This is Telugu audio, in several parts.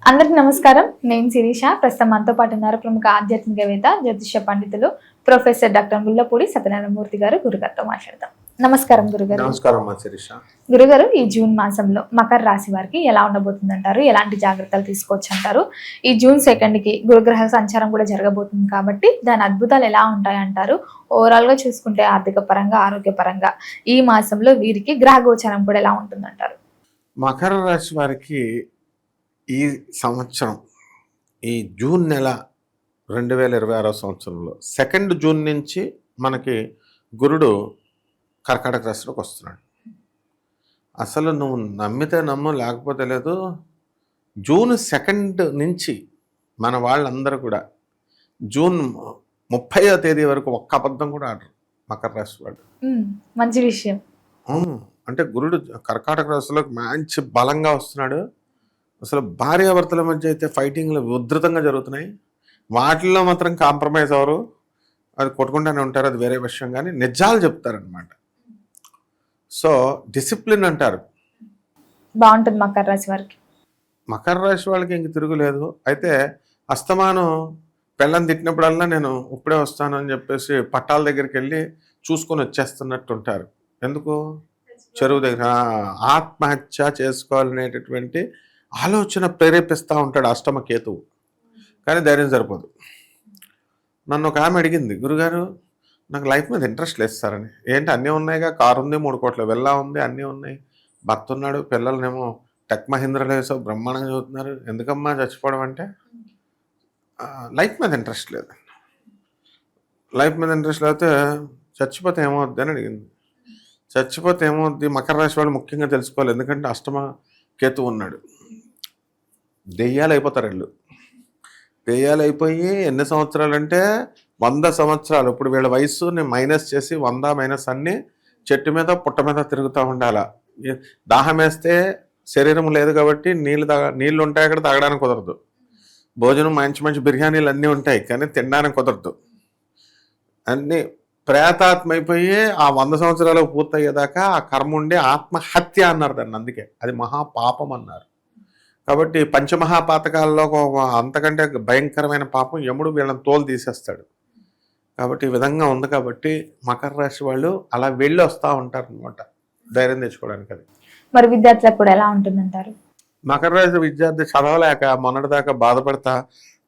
అందరికి నమస్కారం. నేను శిరీష. ప్రస్తుతం మనతో పాటు ఉన్నారు ప్రముఖ ఆధ్యాత్మికవేత్త, జ్యోతిష్య పండితులు ప్రొఫెసర్ డాక్టర్ ముల్లపూడి సత్యనారాయణమూర్తి గారు. గురుగారితో మాట్లాడదాం. నమస్కారం గురుగారు. నమస్కారం శిరీష. గురుగారు, ఈ జూన్ మాసంలో మకర రాశి వారికి ఎలా ఉండబోతుందంటారు? ఎలాంటి జాగ్రత్తలు తీసుకోవచ్చు అంటారు? ఈ జూన్ 2కి గురుగ్రహ సంచారం కూడా జరగబోతుంది కాబట్టి దాని అద్భుతాలు ఎలా ఉంటాయంటారు? ఓవరాల్ గా చూసుకుంటే ఆర్థిక పరంగా, ఆరోగ్యపరంగా ఈ మాసంలో వీరికి గ్రహ గోచారం కూడా ఎలా ఉంటుందంటారు? మకర రాశి వారికి ఈ సంవత్సరం ఈ జూన్ నెల 2026 సంవత్సరంలో 2 జూన్ నుంచి మనకి గురుడు కర్కాటక రాశిలోకి వస్తున్నాడు. అసలు నువ్వు నమ్మితే నమ్ము, లేకపోతే లేదు. జూన్ 2 నుంచి మన వాళ్ళందరూ కూడా జూన్ 30వ తేదీ వరకు ఒక్క అబద్ధం కూడా ఆడరు మకర రాశి వాడు. మంచి విషయం. అంటే గురుడు కర్కాటక రాశిలోకి మంచి బలంగా వస్తున్నాడు. అసలు భార్యాభర్తల మధ్య అయితే ఫైటింగ్లు ఉధృతంగా జరుగుతున్నాయి. వాటిల్లో మాత్రం కాంప్రమైజ్ అవరు, అది కొట్టుకుంటూనే ఉంటారు, అది వేరే విషయం. కానీ నిజాలు చెప్తారనమాట. సో డిసిప్లిన్ అంటారు. బాగుంటుంది మకర రాశి వారికి. మకర రాశి వాళ్ళకి ఇంక తిరుగులేదు. అయితే అస్తమానం పెళ్ళని తిట్టినప్పుడల్లా నేను ఇప్పుడే వస్తాను అని చెప్పేసి పట్టాల దగ్గరికి వెళ్ళి చూసుకొని వచ్చేస్తున్నట్టు ఉంటారు. ఎందుకు? చెరువు దగ్గర ఆత్మహత్య చేసుకోవాలనేటటువంటి ఆలోచన ప్రేరేపిస్తూ ఉంటాడు అష్టమ కేతువు. కానీ ధైర్యం సరిపోదు. నన్ను ఒక ఆమె అడిగింది, గురుగారు నాకు లైఫ్ మీద ఇంట్రెస్ట్ లేదు సార్ అని. ఏంటి, అన్నీ ఉన్నాయిగా, కారు ఉంది, 3 కోట్ల వెళ్ళా ఉంది, అన్నీ ఉన్నాయి, భర్త ఉన్నాడు, పిల్లలనేమో టెక్ మహీంద్రలో వేసో బ్రహ్మాండంగా చదువుతున్నారు, ఎందుకమ్మా చచ్చిపోవడం అంటే? లైఫ్ మీద ఇంట్రెస్ట్ లేదు. లైఫ్ మీద ఇంట్రెస్ట్ లేకపోతే చచ్చిపోతే ఏమవుద్ది అని అడిగింది. చచ్చిపోతే ఏమవుద్ది? మకర రాశి వాళ్ళు ముఖ్యంగా తెలుసుకోవాలి. ఎందుకంటే అష్టమ కేతు ఉన్నాడు. దెయ్యాలు అయిపోతారు వీళ్ళు. దెయ్యాలు అయిపోయి ఎన్ని సంవత్సరాలు అంటే 100 సంవత్సరాలు. ఇప్పుడు వీళ్ళ వయసు నేను మైనస్ చేసి 100 మైనస్ అన్ని చెట్టు మీద పుట్ట మీద తిరుగుతూ ఉండాల. దాహం వేస్తే శరీరం లేదు కాబట్టి నీళ్ళు ఉంటాయి, అక్కడ తాగడానికి కుదరదు. భోజనం మంచి మంచి బిర్యానీలు అన్నీ ఉంటాయి, కానీ తినడానికి కుదరదు. అన్నీ ప్రేతాత్మ అయిపోయి ఆ 100 సంవత్సరాలు పూర్తయ్యేదాకా ఆ కర్మ ఉండి ఆత్మహత్య అన్నారు దాన్ని. అందుకే అది మహాపాపం అన్నారు. కాబట్టి పంచమహాపాతకాల్లో అంతకంటే భయంకరమైన పాపం యముడు వీళ్ళని తోలు తీసేస్తాడు. కాబట్టి ఈ విధంగా ఉంది. కాబట్టి మకర రాశి వాళ్ళు అలా వెళ్ళి వస్తూ ఉంటారు అనమాట, ధైర్యం తెచ్చుకోవడానికి. అది మరి విద్యార్థులకు కూడా ఎలా ఉంటుందంటారు? మకర రాశి విద్యార్థి చదవలేక మొన్నటిదాకా బాధపడతా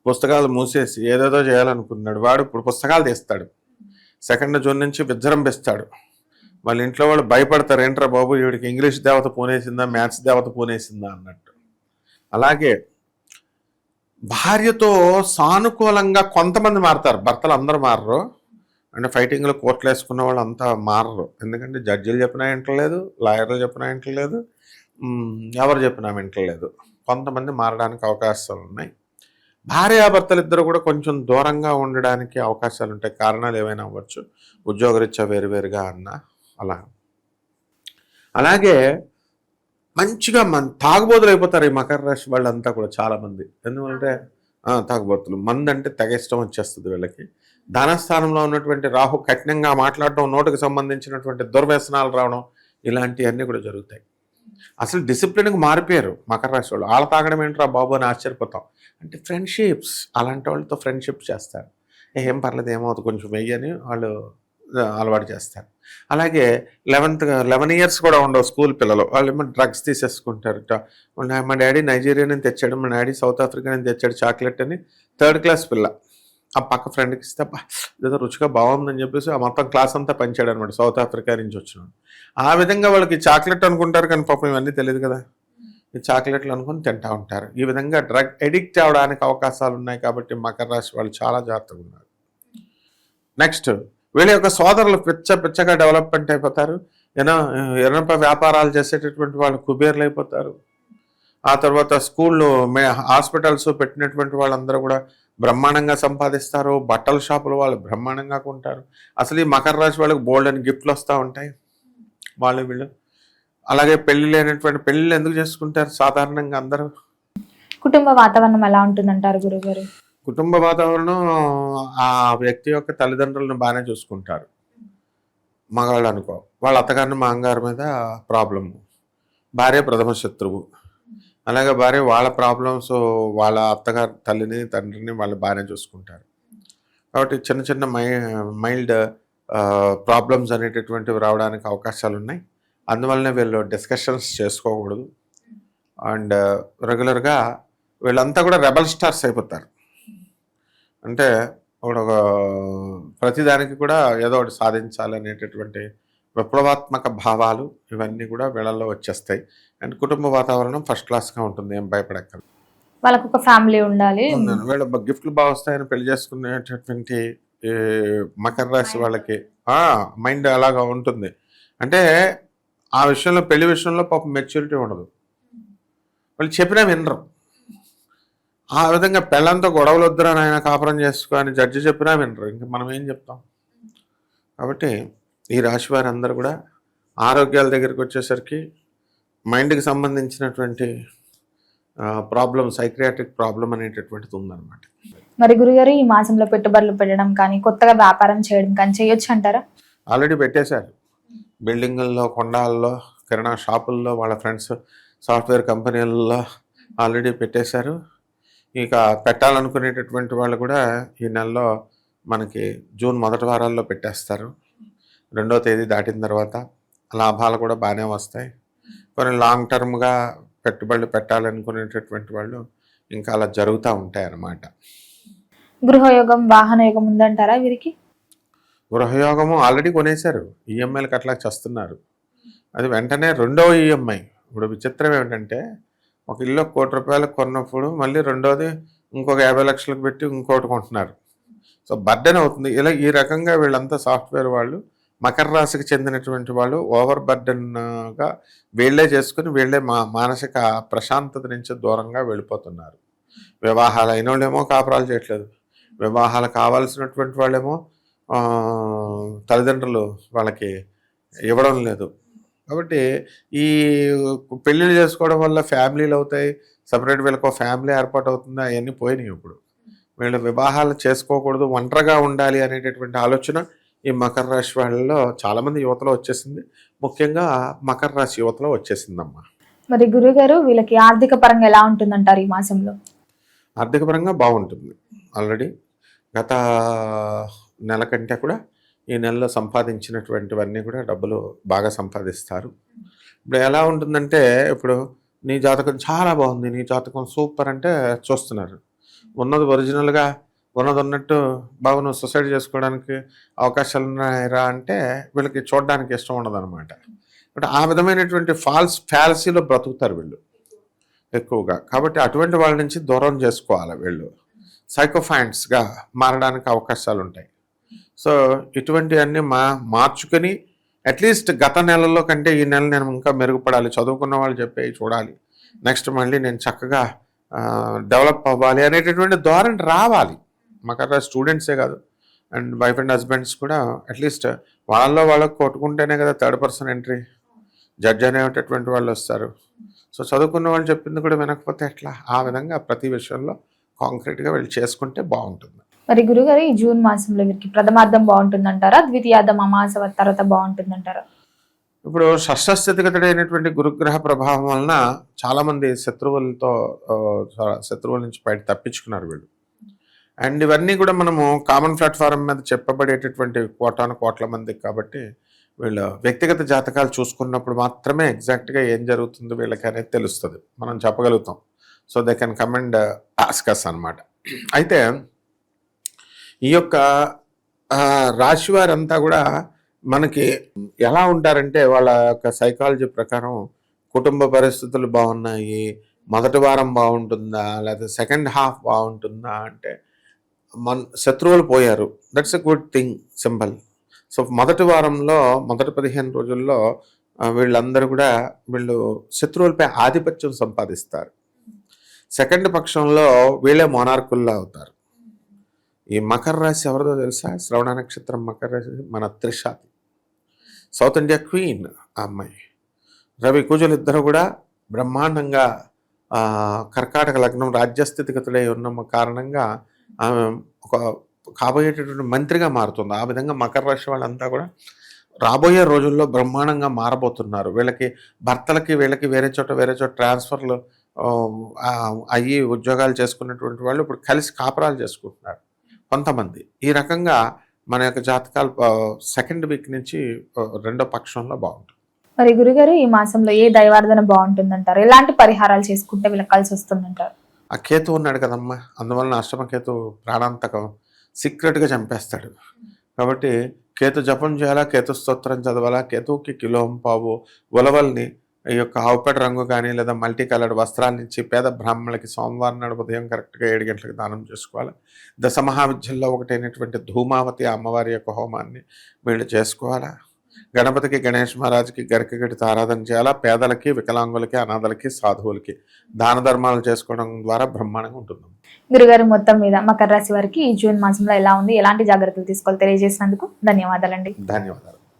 పుస్తకాలు మూసేసి ఏదేదో చేయాలనుకున్నాడు. వాడు ఇప్పుడు పుస్తకాలు తీస్తాడు. 2 జూన్ నుంచి విజృంభిస్తాడు. వాళ్ళ ఇంట్లో వాళ్ళు భయపడతారు, ఏంట్రా బాబు వీడికి ఇంగ్లీష్ దేవత పూనేసిందా, మ్యాథ్స్ దేవత పూనేసిందా అన్నట్టు. అలాగే భార్యతో సానుకూలంగా కొంతమంది మారుతారు, భర్తలు అందరూ మారరు. అంటే ఫైటింగ్లో కోర్టులు వేసుకున్న వాళ్ళు అంతా మారరు. ఎందుకంటే జడ్జీలు చెప్పినా వింటలేదు, లాయర్లు చెప్పినా వింటలేదు, ఎవరు చెప్పినా వింటలేదు. కొంతమంది మారడానికి అవకాశాలు ఉన్నాయి. భార్యాభర్తలు ఇద్దరు కూడా కొంచెం దూరంగా ఉండడానికి అవకాశాలు ఉంటాయి. కారణాలు ఏవైనా అవ్వచ్చు, ఉద్యోగరీత్యా వేరువేరుగా అన్నా అలా. అలాగే మంచిగా తాగుబోతులు అయిపోతారు ఈ మకర రాశి వాళ్ళంతా కూడా చాలామంది. ఎందుకంటే తాగుబోతులు, మంది అంటే తెగ ఇష్టం వచ్చేస్తుంది వీళ్ళకి. ధనస్థానంలో ఉన్నటువంటి రాహు కఠినంగా మాట్లాడడం, నోటుకు సంబంధించినటువంటి దుర్వ్యసనాలు రావడం, ఇలాంటివన్నీ కూడా జరుగుతాయి. అసలు డిసిప్లిన్కి మారిపోయారు మకర రాశి వాళ్ళు. వాళ్ళ తాగడం ఏంట్రా బాబు అని ఆశ్చర్యపోతాం. అంటే ఫ్రెండ్షిప్స్, అలాంటి వాళ్ళతో ఫ్రెండ్షిప్ చేస్తారు. ఏం పర్లేదు, ఏమవుతుంది, కొంచెం వెయ్యని వాళ్ళు అలవాటు చేస్తారు. అలాగే 11 ఇయర్స్ కూడా ఉండవు స్కూల్ పిల్లలు, వాళ్ళు ఏమో డ్రగ్స్ తీసేసుకుంటారు. మా డాడీ నైజీరియా నుంచి తెచ్చాడు, మా డాడీ సౌత్ ఆఫ్రికా నుంచి తెచ్చాడు చాక్లెట్ అని 3rd క్లాస్ పిల్ల ఆ పక్క ఫ్రెండ్కి ఇస్తే ఏదో రుచిగా బాగుందని చెప్పేసి ఆ మొత్తం క్లాస్ అంతా పంచాడు అనమాట, సౌత్ ఆఫ్రికా నుంచి వచ్చినాడు. ఆ విధంగా వాళ్ళకి చాక్లెట్ అనుకుంటారు, కానీ పాపం ఇవన్నీ తెలియదు కదా, ఈ చాక్లెట్లు అనుకుని తింటూ ఉంటారు. ఈ విధంగా డ్రగ్ ఎడిక్ట్ అవ్వడానికి అవకాశాలు ఉన్నాయి. కాబట్టి మకర రాశి వాళ్ళు చాలా జాగ్రత్తగా ఉన్నారు. నెక్స్ట్, వీళ్ళ యొక్క సోదరులు పిచ్చగా డెవలప్మెంట్ అయిపోతారు. ఎనప వ్యాపారాలు చేసేటటువంటి వాళ్ళు కుబేర్లు అయిపోతారు. ఆ తర్వాత స్కూళ్ళు, హాస్పిటల్స్ పెట్టినటువంటి వాళ్ళందరూ కూడా బ్రహ్మాండంగా సంపాదిస్తారు. బట్టల షాపులు వాళ్ళు బ్రహ్మాండంగా కొంటారు. అసలు ఈ మకర రాశి వాళ్ళకి బోల్డ్ అని గిఫ్ట్లు వస్తూ ఉంటాయి వీళ్ళు. అలాగే పెళ్లి లేనటువంటి పెళ్ళిళ్ళు ఎందుకు చేసుకుంటారు సాధారణంగా అందరూ? కుటుంబ వాతావరణం ఎలా ఉంటుందంటారు గురుగారు? కుటుంబ వాతావరణం ఆ వ్యక్తి యొక్క తల్లిదండ్రులను బాగానే చూసుకుంటారు. మగాళ్ళు అనుకో, వాళ్ళ అత్తగారిని మాంగారు మీద ప్రాబ్లము, భార్య ప్రథమ శత్రువు, అలాగే భార్య వాళ్ళ ప్రాబ్లమ్స్, వాళ్ళ అత్తగారి తల్లిని తండ్రిని వాళ్ళు బాగానే చూసుకుంటారు. కాబట్టి చిన్న చిన్న మైల్డ్ ప్రాబ్లమ్స్ అనేటటువంటివి రావడానికి అవకాశాలు ఉన్నాయి. అందువల్లనే వీళ్ళు డిస్కషన్స్ చేసుకోకూడదు. అండ్ రెగ్యులర్గా వీళ్ళంతా కూడా రెబల్ స్టార్స్ అయిపోతారు. అంటే ఒక ప్రతిదానికి కూడా ఏదో ఒకటి సాధించాలనేటటువంటి విప్లవాత్మక భావాలు ఇవన్నీ కూడా వీళ్ళల్లో వచ్చేస్తాయి. అండ్ కుటుంబ వాతావరణం ఫస్ట్ క్లాస్గా ఉంటుంది, ఏం భయపడక్కర్. వాళ్ళకు ఒక ఫ్యామిలీ ఉండాలి. వీళ్ళ గిఫ్ట్లు బాగా వస్తాయని పెళ్లి చేసుకునేటటువంటి మకర రాశి వాళ్ళకి మైండ్ అలాగా ఉంటుంది. అంటే ఆ విషయంలో, పెళ్లి విషయంలో పాపం మెచ్యూరిటీ ఉండదు. వాళ్ళు చెప్పినా వినరు. ఆ విధంగా పెళ్ళంతో గొడవలు వద్దురా నాయన కాపురం చేసుకో అని జడ్జి చెప్పినా వినరు. ఇంకా మనం ఏం చెప్తాం? కాబట్టి ఈ రాశి వారందరూ కూడా ఆరోగ్యాల దగ్గరికి వచ్చేసరికి మైండ్కి సంబంధించినటువంటి ప్రాబ్లం, సైక్రియాట్రిక్ ప్రాబ్లం అనేటటువంటిది ఉందన్నమాట. మరి గురుగారు ఈ మాసంలో పెట్టుబడులు పెట్టడం కానీ కొత్తగా వ్యాపారం చేయడం కానీ చేయొచ్చు అంటారా? ఆల్రెడీ పెట్టేశారు. బిల్డింగుల్లో, కొండాల్లో, కిరాణా షాపుల్లో, వాళ్ళ ఫ్రెండ్స్ సాఫ్ట్వేర్ కంపెనీలలో ఆల్రెడీ పెట్టేశారు. ఇక పెట్టాలనుకునేటటువంటి వాళ్ళు కూడా ఈ నెలలో మనకి జూన్ మొదటి వారాల్లో పెట్టేస్తారు. 2వ తేదీ దాటిన తర్వాత లాభాలు కూడా బాగానే వస్తాయి. కొన్ని లాంగ్ టర్మ్గా పెట్టుబడులు పెట్టాలనుకునేటటువంటి వాళ్ళు ఇంకా అలా జరుగుతూ ఉంటాయి అన్నమాట. గృహయోగం, వాహన యోగం ఉందంటారా వీరికి? గృహయోగము ఆల్రెడీ కొనేశారు, ఈఎంఐలకు అట్లా చేస్తున్నారు. అది వెంటనే 2వ ఈఎంఐ. ఇప్పుడు విచిత్రం ఏమిటంటే, ఒక ఇల్లు ₹1,00,00,000 కొన్నప్పుడు మళ్ళీ 2వది ఇంకొక 50 లక్షలకు పెట్టి ఇంకోటి కొంటున్నారు. సో బర్డెన్ అవుతుంది. ఇలా ఈ రకంగా వీళ్ళంతా సాఫ్ట్వేర్ వాళ్ళు, మకర రాశికి చెందినటువంటి వాళ్ళు ఓవర్ బర్డెన్గా వీళ్ళే చేసుకుని వీళ్ళే మానసిక ప్రశాంతత నుంచి దూరంగా వెళ్ళిపోతున్నారు. వివాహాలు అయిన వాళ్ళేమో కాపురాలు చేయట్లేదు, వివాహాలు కావాల్సినటువంటి వాళ్ళేమో తల్లిదండ్రులు వాళ్ళకి ఇవ్వడం లేదు. కాబట్టి ఈ పెళ్ళిళ్ళు చేసుకోవడం వల్ల ఫ్యామిలీలు అవుతాయి, సపరేట్ వీళ్ళకి ఫ్యామిలీ ఏర్పాటు అవుతుంది, అవన్నీ పోయినాయి. ఇప్పుడు వీళ్ళు వివాహాలు చేసుకోకూడదు, ఒంటరిగా ఉండాలి అనేటటువంటి ఆలోచన ఈ మకర రాశి వాళ్ళలో చాలామంది యువతలో వచ్చేసింది. ముఖ్యంగా మకర రాశి యువతలో వచ్చేసిందమ్మా. మరి గురుగారు వీళ్ళకి ఆర్థిక పరంగా ఎలా ఉంటుందంటారు ఈ మాసంలో? ఆర్థిక పరంగా బాగుంటుంది. ఆల్రెడీ గత నెల కంటే కూడా ఈ నెలలో సంపాదించినటువంటివన్నీ కూడా డబ్బులు బాగా సంపాదిస్తారు. ఇప్పుడు ఎలా ఉంటుందంటే, ఇప్పుడు నీ జాతకం చాలా బాగుంది, నీ జాతకం సూపర్ అంటే చూస్తున్నారు. ఉన్నది ఒరిజినల్గా ఉన్నది ఉన్నట్టు బాగా నువ్వు సొసైడ్ చేసుకోవడానికి అవకాశాలు ఉన్నాయరా అంటే వీళ్ళకి చూడడానికి ఇష్టం ఉండదు అనమాట. బట్ ఆ విధమైనటువంటి ఫ్యాలసీలో బ్రతుకుతారు వీళ్ళు ఎక్కువగా. కాబట్టి అటువంటి వాళ్ళ నుంచి దూరం చేసుకోవాలి. వీళ్ళు సైకోఫాంట్స్గా మారడానికి అవకాశాలు ఉంటాయి. సో ఇటువంటివన్నీ మార్చుకొని అట్లీస్ట్ గత నెలలో కంటే ఈ నెల నేను ఇంకా మెరుగుపడాలి, చదువుకున్న వాళ్ళు చెప్పేవి చూడాలి, నెక్స్ట్ మళ్ళీ నేను చక్కగా డెవలప్ అవ్వాలి అనేటటువంటి ధోరణి రావాలి. మకర స్టూడెంట్సే కాదు, అండ్ వైఫ్ అండ్ హస్బెండ్స్ కూడా అట్లీస్ట్ వాళ్ళకు కొట్టుకుంటేనే కదా థర్డ్ పర్సన్ ఎంట్రీ, జడ్జ్ అనేటటువంటి వాళ్ళు వస్తారు. సో చదువుకున్న వాళ్ళు చెప్పింది కూడా వినకపోతే ఎట్లా? ఆ విధంగా ప్రతి విషయంలో కాంక్రీట్గా వీళ్ళు చేసుకుంటే బాగుంటుంది. మరి గురుగారు ఈ జూన్ మాసంలో వీరికి ప్రథమార్థం బాగుంటుందంటారా, ద్వితీయార్థం అమాస తర్వాత బాగుంటుందంటారా? ఇప్పుడు షష్ఠస్థితిగతుడైనటువంటి గురుగ్రహ ప్రభావం వలన చాలామంది శత్రువుల నుంచి బయట తప్పించుకున్నారు వీళ్ళు. అండ్ ఇవన్నీ కూడా మనము కామన్ ప్లాట్ఫారం మీద చెప్పబడేటటువంటి కోట్ల మందికి. కాబట్టి వీళ్ళు వ్యక్తిగత జాతకాలు చూసుకున్నప్పుడు మాత్రమే ఎగ్జాక్ట్గా ఏం జరుగుతుంది వీళ్ళకి అనేది తెలుస్తుంది, మనం చెప్పగలుగుతాం. So they can come and ask us అన్నమాట. అయితే ఈ యొక్క రాశి వారంతా కూడా మనకి ఎలా ఉంటారంటే, వాళ్ళ యొక్క సైకాలజీ ప్రకారం కుటుంబ పరిస్థితులు బాగున్నాయి, మొదటి వారం బాగుంటుందా లేకపోతే సెకండ్ హాఫ్ బాగుంటుందా అంటే శత్రువులు పోయారు, that's a good thing, simple. So మొదటి వారంలో, మొదటి 15 రోజుల్లో వీళ్ళందరూ కూడా శత్రువులపై ఆధిపత్యం సంపాదిస్తారు. సెకండ్ పక్షంలో వీళ్ళే మొనార్కుల్లా అవుతారు. ఈ మకర రాశి ఎవరిదో తెలుసా? శ్రవణ నక్షత్రం మకర రాశి మన త్రిషాతి, సౌత్ ఇండియా క్వీన్ ఆ అమ్మాయి. రవి కుజులు ఇద్దరు కూడా బ్రహ్మాండంగా కర్కాటక లగ్నం రాజ్యస్థితిగతులై ఉన్న కారణంగా ఆమె ఒక కాబోయేటటువంటి మంత్రిగా మారుతుంది. ఆ విధంగా మకర రాశి వాళ్ళంతా కూడా రాబోయే రోజుల్లో బ్రహ్మాండంగా మారబోతున్నారు. వీళ్ళకి భర్తలకి వీళ్ళకి వేరే చోట ట్రాన్స్ఫర్లు అయ్యి ఉద్యోగాలు చేసుకున్నటువంటి వాళ్ళు ఇప్పుడు కలిసి కాపురాలు చేసుకుంటున్నారు కొంతమంది. ఈ రకంగా మన యొక్క జాతకాలు సెకండ్ వీక్ నుంచి రెండో పక్షంలో బాగుంటుంది. మరి గురుగారు ఈ మాసంలో ఏ దైవారాధన బాగుంటుందంటారు? ఎలాంటి పరిహారాలు చేసుకుంటే వీళ్ళకి కలిసి వస్తుందంటారు? ఆ కేతు ఉన్నాడు కదమ్మా, అందువలన అష్టమ కేతు ప్రాణాంతకం, సీక్రెట్గా చంపేస్తాడు. కాబట్టి కేతు జపం చేయాలా, కేతు స్తోత్రం చదవాలా, కేతువుకి కిలోంపావు ఉలవల్ని ఈ యొక్క ఆవుపేట రంగు కానీ లేదా మల్టీ కలర్డ్ వస్త్రాల నుంచి పేద బ్రాహ్మణులకి సోమవారం నాడు ఉదయం కరెక్ట్గా 7 గంటలకు దానం చేసుకోవాలి. దశ మహావిద్యల్లో ఒకటైనటువంటి ధూమావతి అమ్మవారి యొక్క హోమాన్ని వీళ్ళు చేసుకోవాలా. గణపతికి, గణేష్ మహారాజ్కి గరికగడితో ఆరాధన చేయాలా. పేదలకి, వికలాంగులకి, అనాథలకి, సాధువులకి దాన ధర్మాలు చేసుకోవడం ద్వారా బ్రహ్మాండంగా ఉంటుంది. గురుగారు మొత్తం మీద మకర రాశి వారికి ఈ జూన్ మాసంలో ఎలా ఉంది, ఎలాంటి జాగ్రత్తలు తీసుకోవాలి తెలియజేసినందుకు ధన్యవాదాలండి. ధన్యవాదాలు.